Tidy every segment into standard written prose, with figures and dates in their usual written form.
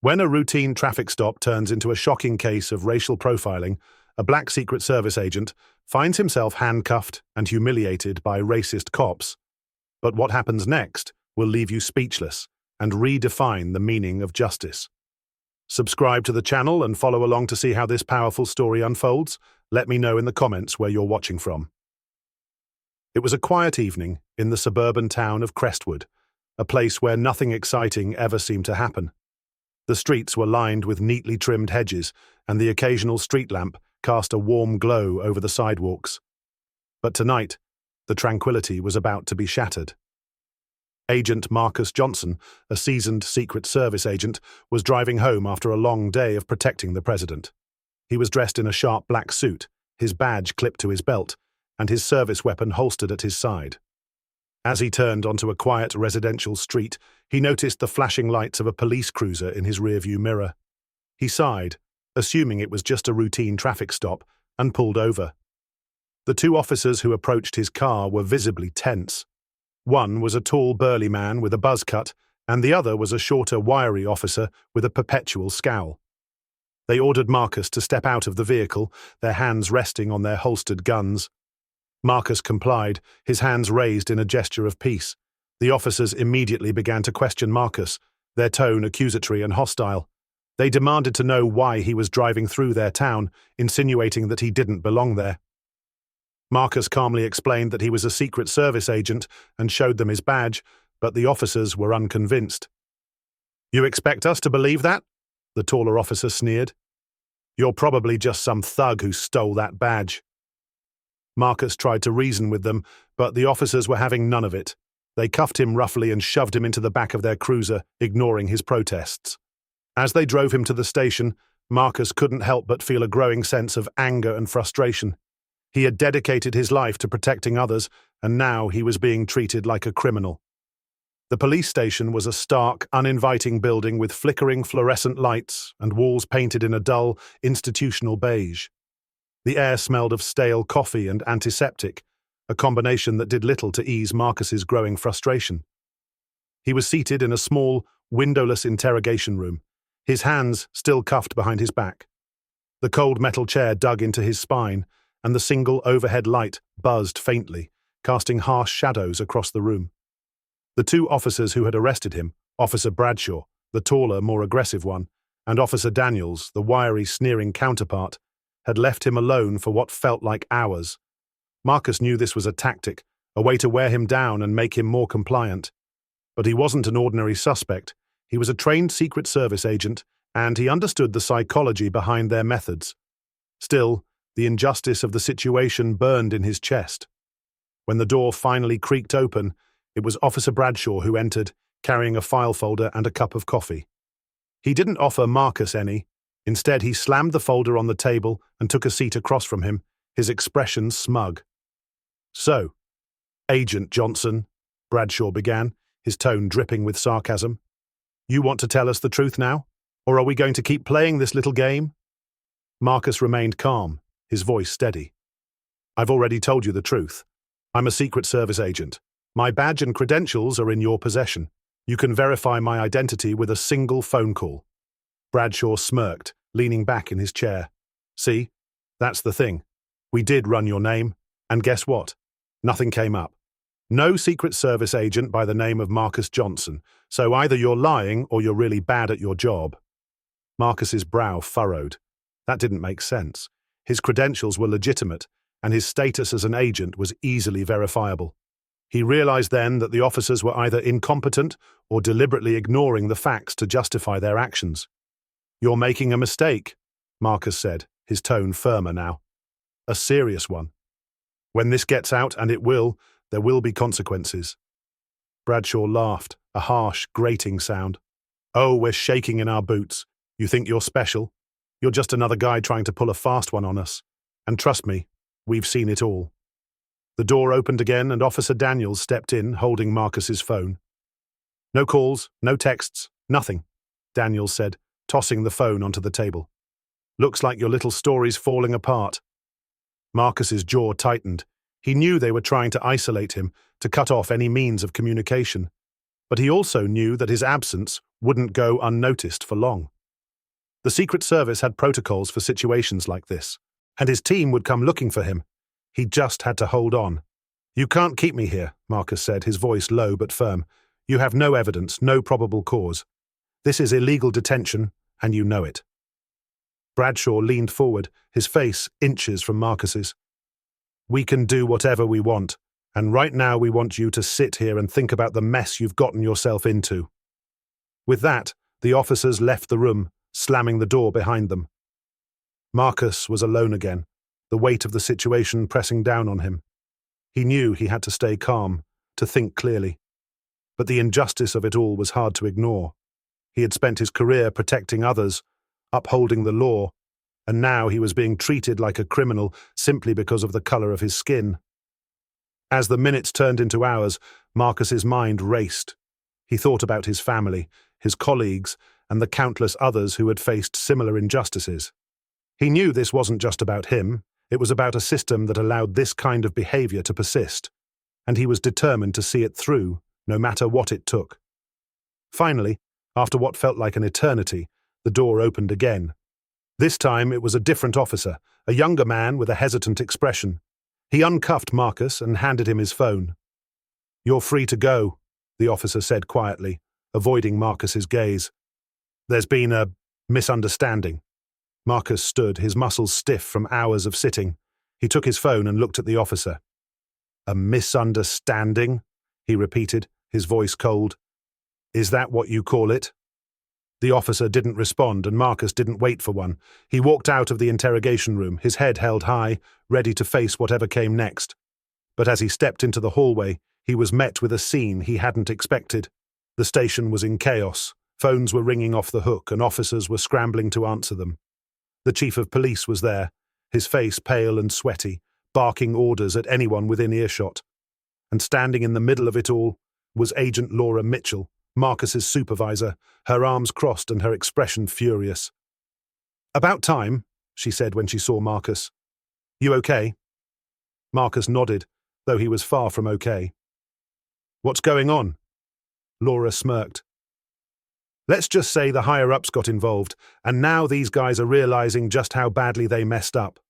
When a routine traffic stop turns into a shocking case of racial profiling, a black Secret Service agent finds himself handcuffed and humiliated by racist cops. But what happens next will leave you speechless and redefine the meaning of justice. Subscribe to the channel and follow along to see how this powerful story unfolds. Let me know in the comments where you're watching from. It was a quiet evening in the suburban town of Crestwood, a place where nothing exciting ever seemed to happen. The streets were lined with neatly trimmed hedges, and the occasional street lamp cast a warm glow over the sidewalks. But tonight, the tranquility was about to be shattered. Agent Marcus Johnson, a seasoned Secret Service agent, was driving home after a long day of protecting the president. He was dressed in a sharp black suit, his badge clipped to his belt, and his service weapon holstered at his side. As he turned onto a quiet residential street, he noticed the flashing lights of a police cruiser in his rearview mirror. He sighed, assuming it was just a routine traffic stop, and pulled over. The two officers who approached his car were visibly tense. One was a tall, burly man with a buzz cut, and the other was a shorter, wiry officer with a perpetual scowl. They ordered Marcus to step out of the vehicle, their hands resting on their holstered guns. Marcus complied, his hands raised in a gesture of peace. The officers immediately began to question Marcus, their tone accusatory and hostile. They demanded to know why he was driving through their town, insinuating that he didn't belong there. Marcus calmly explained that he was a Secret Service agent and showed them his badge, but the officers were unconvinced. "You expect us to believe that?" the taller officer sneered. "You're probably just some thug who stole that badge." Marcus tried to reason with them, but the officers were having none of it. They cuffed him roughly and shoved him into the back of their cruiser, ignoring his protests. As they drove him to the station, Marcus couldn't help but feel a growing sense of anger and frustration. He had dedicated his life to protecting others, and now he was being treated like a criminal. The police station was a stark, uninviting building with flickering fluorescent lights and walls painted in a dull, institutional beige. The air smelled of stale coffee and antiseptic, a combination that did little to ease Marcus's growing frustration. He was seated in a small, windowless interrogation room, his hands still cuffed behind his back. The cold metal chair dug into his spine, and the single overhead light buzzed faintly, casting harsh shadows across the room. The two officers who had arrested him, Officer Bradshaw, the taller, more aggressive one, and Officer Daniels, the wiry, sneering counterpart, had left him alone for what felt like hours. Marcus knew this was a tactic, a way to wear him down and make him more compliant. But he wasn't an ordinary suspect. He was a trained Secret Service agent, and he understood the psychology behind their methods. Still, the injustice of the situation burned in his chest. When the door finally creaked open, it was Officer Bradshaw who entered, carrying a file folder and a cup of coffee. He didn't offer Marcus any. Instead, he slammed the folder on the table and took a seat across from him, his expression smug. "So, Agent Johnson," Bradshaw began, his tone dripping with sarcasm, "you want to tell us the truth now? Or are we going to keep playing this little game?" Marcus remained calm, his voice steady. "I've already told you the truth. I'm a Secret Service agent. My badge and credentials are in your possession. You can verify my identity with a single phone call." Bradshaw smirked, leaning back in his chair. "See, that's the thing. We did run your name, and guess what? Nothing came up. No Secret Service agent by the name of Marcus Johnson, so either you're lying or you're really bad at your job." Marcus's brow furrowed. That didn't make sense. His credentials were legitimate, and his status as an agent was easily verifiable. He realized then that the officers were either incompetent or deliberately ignoring the facts to justify their actions. "You're making a mistake," Marcus said, his tone firmer now. "A serious one. When this gets out, and it will, there will be consequences." Bradshaw laughed, a harsh, grating sound. "Oh, we're shaking in our boots. You think you're special? You're just another guy trying to pull a fast one on us. And trust me, we've seen it all." The door opened again and Officer Daniels stepped in, holding Marcus's phone. "No calls, no texts, nothing," Daniels said, tossing the phone onto the table. "Looks like your little story's falling apart." Marcus's jaw tightened. He knew they were trying to isolate him, to cut off any means of communication. But he also knew that his absence wouldn't go unnoticed for long. The Secret Service had protocols for situations like this, and his team would come looking for him. He just had to hold on. "You can't keep me here," Marcus said, his voice low but firm. "You have no evidence, no probable cause. This is illegal detention, and you know it." Bradshaw leaned forward, his face inches from Marcus's. "We can do whatever we want, and right now we want you to sit here and think about the mess you've gotten yourself into." With that, the officers left the room, slamming the door behind them. Marcus was alone again, the weight of the situation pressing down on him. He knew he had to stay calm, to think clearly. But the injustice of it all was hard to ignore. He had spent his career protecting others, upholding the law, and now he was being treated like a criminal simply because of the color of his skin. As the minutes turned into hours, Marcus's mind raced. He thought about his family, his colleagues, and the countless others who had faced similar injustices. He knew this wasn't just about him, it was about a system that allowed this kind of behavior to persist, and he was determined to see it through, no matter what it took. Finally, after what felt like an eternity, the door opened again. This time it was a different officer, a younger man with a hesitant expression. He uncuffed Marcus and handed him his phone. "You're free to go," the officer said quietly, avoiding Marcus's gaze. "There's been a misunderstanding." Marcus stood, his muscles stiff from hours of sitting. He took his phone and looked at the officer. "A misunderstanding?" he repeated, his voice cold. "Is that what you call it?" The officer didn't respond, and Marcus didn't wait for one. He walked out of the interrogation room, his head held high, ready to face whatever came next. But as he stepped into the hallway, he was met with a scene he hadn't expected. The station was in chaos. Phones were ringing off the hook, and officers were scrambling to answer them. The chief of police was there, his face pale and sweaty, barking orders at anyone within earshot. And standing in the middle of it all was Agent Laura Mitchell, Marcus's supervisor, her arms crossed and her expression furious. "About time," she said when she saw Marcus. "You okay?" Marcus nodded, though he was far from okay. "What's going on?" Laura smirked. "Let's just say the higher-ups got involved, and now these guys are realizing just how badly they messed up."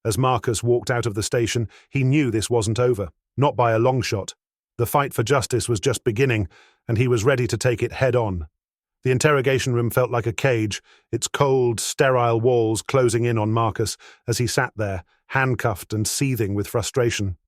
As Marcus walked out of the station, he knew this wasn't over, not by a long shot. The fight for justice was just beginning, and he was ready to take it head-on. The interrogation room felt like a cage, its cold, sterile walls closing in on Marcus as he sat there, handcuffed and seething with frustration.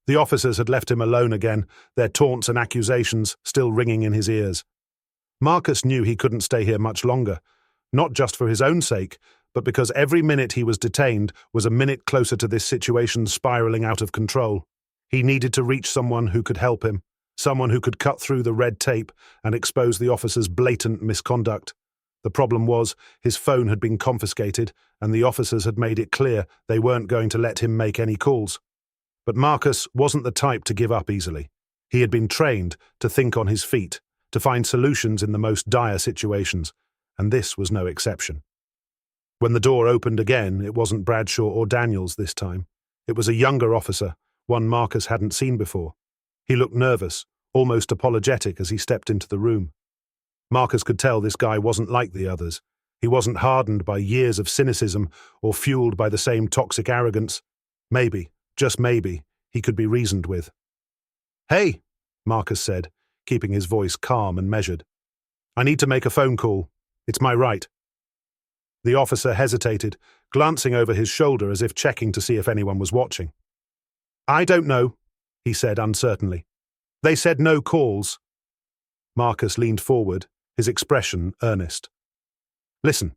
The officers had left him alone again, their taunts and accusations still ringing in his ears. Marcus knew he couldn't stay here much longer, not just for his own sake, but because every minute he was detained was a minute closer to this situation spiraling out of control. He needed to reach someone who could help him, someone who could cut through the red tape and expose the officer's blatant misconduct. The problem was, his phone had been confiscated, and the officers had made it clear they weren't going to let him make any calls. But Marcus wasn't the type to give up easily. He had been trained to think on his feet, to find solutions in the most dire situations, and this was no exception. When the door opened again, it wasn't Bradshaw or Daniels this time. It was a younger officer, one Marcus hadn't seen before. He looked nervous, almost apologetic as he stepped into the room. Marcus could tell this guy wasn't like the others. He wasn't hardened by years of cynicism or fueled by the same toxic arrogance. Maybe, just maybe, he could be reasoned with. "Hey," Marcus said, keeping his voice calm and measured. "I need to make a phone call. It's my right." The officer hesitated, glancing over his shoulder as if checking to see if anyone was watching. "I don't know," he said uncertainly. "They said no calls." Marcus leaned forward, his expression earnest. "Listen,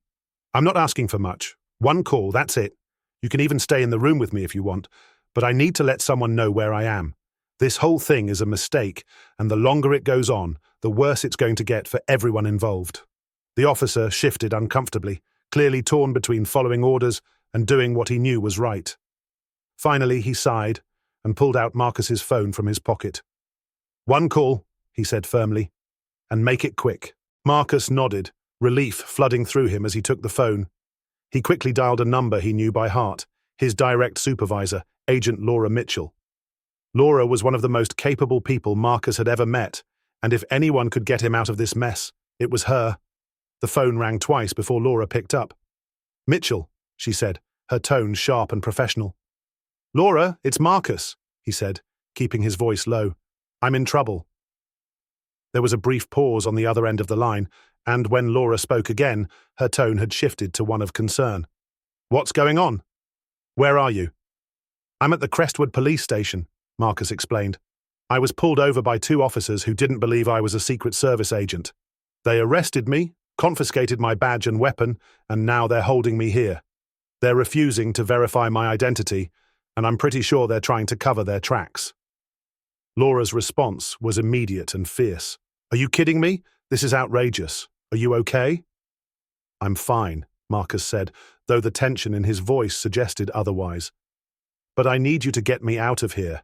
I'm not asking for much. One call, that's it. You can even stay in the room with me if you want, but I need to let someone know where I am. This whole thing is a mistake, and the longer it goes on, the worse it's going to get for everyone involved." The officer shifted uncomfortably, clearly torn between following orders and doing what he knew was right. Finally, he sighed and pulled out Marcus's phone from his pocket. "One call," he said firmly, "and make it quick." Marcus nodded, relief flooding through him as he took the phone. He quickly dialed a number he knew by heart, his direct supervisor, Agent Laura Mitchell. Laura was one of the most capable people Marcus had ever met, and if anyone could get him out of this mess, it was her. The phone rang twice before Laura picked up. "Mitchell," she said, her tone sharp and professional. "Laura, it's Marcus," he said, keeping his voice low. "I'm in trouble." There was a brief pause on the other end of the line, and when Laura spoke again, her tone had shifted to one of concern. "What's going on? Where are you?" "I'm at the Crestwood police station," Marcus explained. "I was pulled over by two officers who didn't believe I was a Secret Service agent. They arrested me, confiscated my badge and weapon, and now they're holding me here. They're refusing to verify my identity, and I'm pretty sure they're trying to cover their tracks." Laura's response was immediate and fierce. "Are you kidding me? This is outrageous. Are you okay?" "I'm fine," Marcus said, though the tension in his voice suggested otherwise. "But I need you to get me out of here.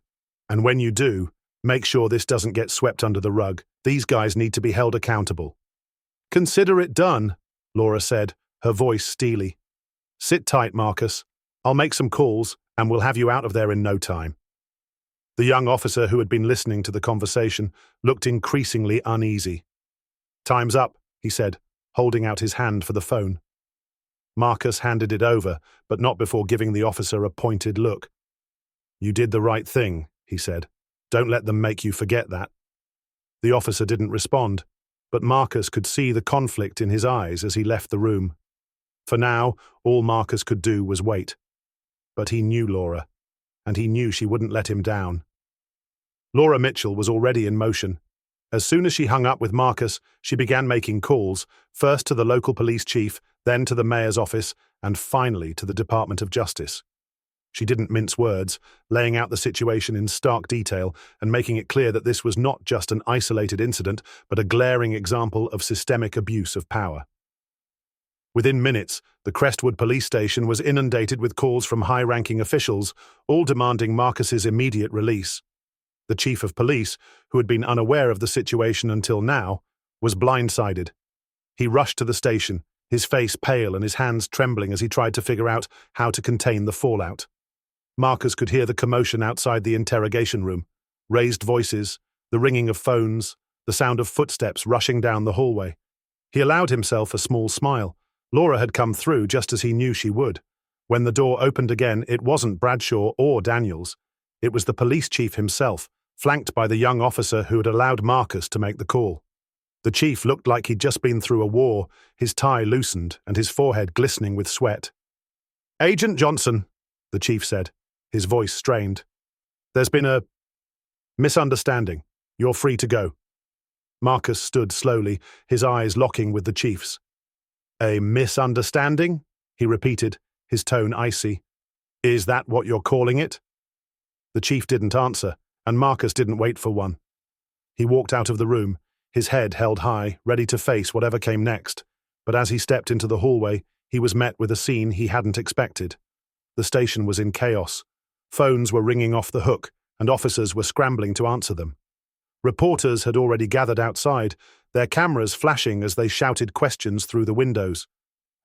And when you do, make sure this doesn't get swept under the rug. These guys need to be held accountable." "Consider it done," Laura said, her voice steely. "Sit tight, Marcus. I'll make some calls, and we'll have you out of there in no time." The young officer who had been listening to the conversation looked increasingly uneasy. "Time's up," he said, holding out his hand for the phone. Marcus handed it over, but not before giving the officer a pointed look. "You did the right thing," he said. "Don't let them make you forget that." The officer didn't respond, but Marcus could see the conflict in his eyes as he left the room. For now, all Marcus could do was wait. But he knew Laura, and he knew she wouldn't let him down. Laura Mitchell was already in motion. As soon as she hung up with Marcus, she began making calls, first to the local police chief, then to the mayor's office, and finally to the Department of Justice. She didn't mince words, laying out the situation in stark detail and making it clear that this was not just an isolated incident, but a glaring example of systemic abuse of power. Within minutes, the Crestwood police station was inundated with calls from high-ranking officials, all demanding Marcus's immediate release. The chief of police, who had been unaware of the situation until now, was blindsided. He rushed to the station, his face pale and his hands trembling as he tried to figure out how to contain the fallout. Marcus could hear the commotion outside the interrogation room, raised voices, the ringing of phones, the sound of footsteps rushing down the hallway. He allowed himself a small smile. Laura had come through just as he knew she would. When the door opened again, it wasn't Bradshaw or Daniels. It was the police chief himself, flanked by the young officer who had allowed Marcus to make the call. The chief looked like he'd just been through a war, his tie loosened and his forehead glistening with sweat. "Agent Johnson," the chief said, his voice strained. "There's been a misunderstanding. You're free to go." Marcus stood slowly, his eyes locking with the chief's. "A misunderstanding?" he repeated, his tone icy. "Is that what you're calling it?" The chief didn't answer, and Marcus didn't wait for one. He walked out of the room, his head held high, ready to face whatever came next. But as he stepped into the hallway, he was met with a scene he hadn't expected. The station was in chaos. Phones were ringing off the hook, and officers were scrambling to answer them. Reporters had already gathered outside, their cameras flashing as they shouted questions through the windows.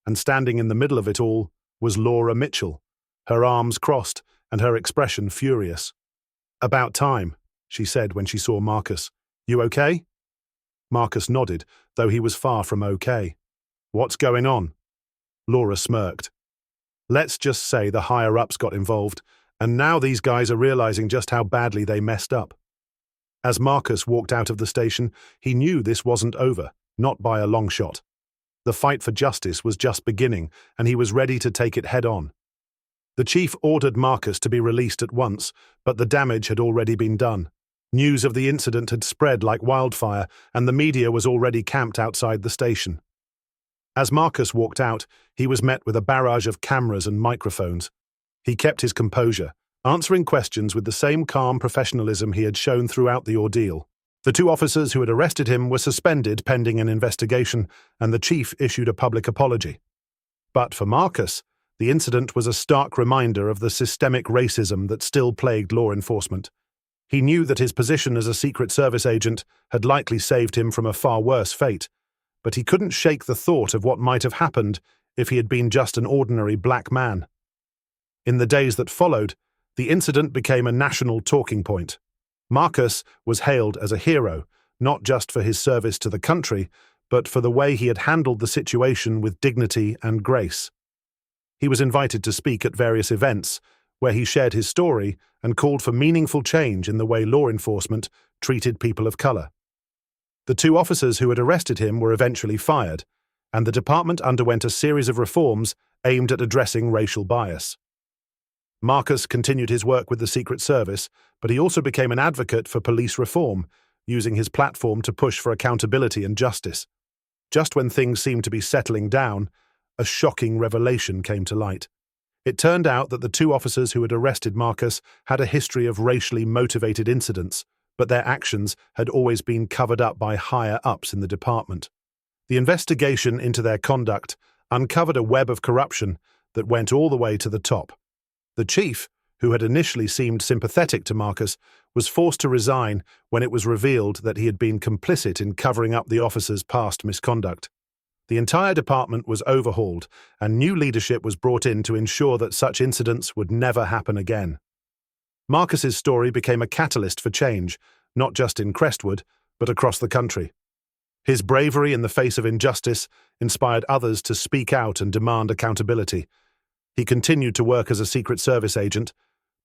And standing in the middle of it all was Laura Mitchell, her arms crossed and her expression furious. "About time," she said when she saw Marcus. "You okay?" Marcus nodded, though he was far from okay. "What's going on?" Laura smirked. "Let's just say the higher-ups got involved, and now these guys are realizing just how badly they messed up." As Marcus walked out of the station, he knew this wasn't over, not by a long shot. The fight for justice was just beginning, and he was ready to take it head-on. The chief ordered Marcus to be released at once, but the damage had already been done. News of the incident had spread like wildfire, and the media was already camped outside the station. As Marcus walked out, he was met with a barrage of cameras and microphones. He kept his composure, answering questions with the same calm professionalism he had shown throughout the ordeal. The two officers who had arrested him were suspended pending an investigation, and the chief issued a public apology. But for Marcus, the incident was a stark reminder of the systemic racism that still plagued law enforcement. He knew that his position as a Secret Service agent had likely saved him from a far worse fate, but he couldn't shake the thought of what might have happened if he had been just an ordinary black man. In the days that followed, the incident became a national talking point. Marcus was hailed as a hero, not just for his service to the country, but for the way he had handled the situation with dignity and grace. He was invited to speak at various events, where he shared his story and called for meaningful change in the way law enforcement treated people of color. The two officers who had arrested him were eventually fired, and the department underwent a series of reforms aimed at addressing racial bias. Marcus continued his work with the Secret Service, but he also became an advocate for police reform, using his platform to push for accountability and justice. Just when things seemed to be settling down, a shocking revelation came to light. It turned out that the two officers who had arrested Marcus had a history of racially motivated incidents, but their actions had always been covered up by higher-ups in the department. The investigation into their conduct uncovered a web of corruption that went all the way to the top. The chief, who had initially seemed sympathetic to Marcus, was forced to resign when it was revealed that he had been complicit in covering up the officers' past misconduct. The entire department was overhauled, and new leadership was brought in to ensure that such incidents would never happen again. Marcus's story became a catalyst for change, not just in Crestwood, but across the country. His bravery in the face of injustice inspired others to speak out and demand accountability. He continued to work as a Secret Service agent,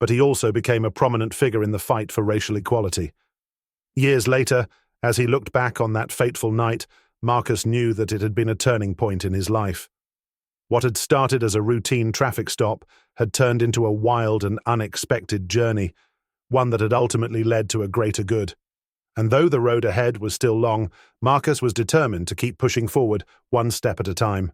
but he also became a prominent figure in the fight for racial equality. Years later, as he looked back on that fateful night, Marcus knew that it had been a turning point in his life. What had started as a routine traffic stop had turned into a wild and unexpected journey, one that had ultimately led to a greater good. And though the road ahead was still long, Marcus was determined to keep pushing forward, one step at a time.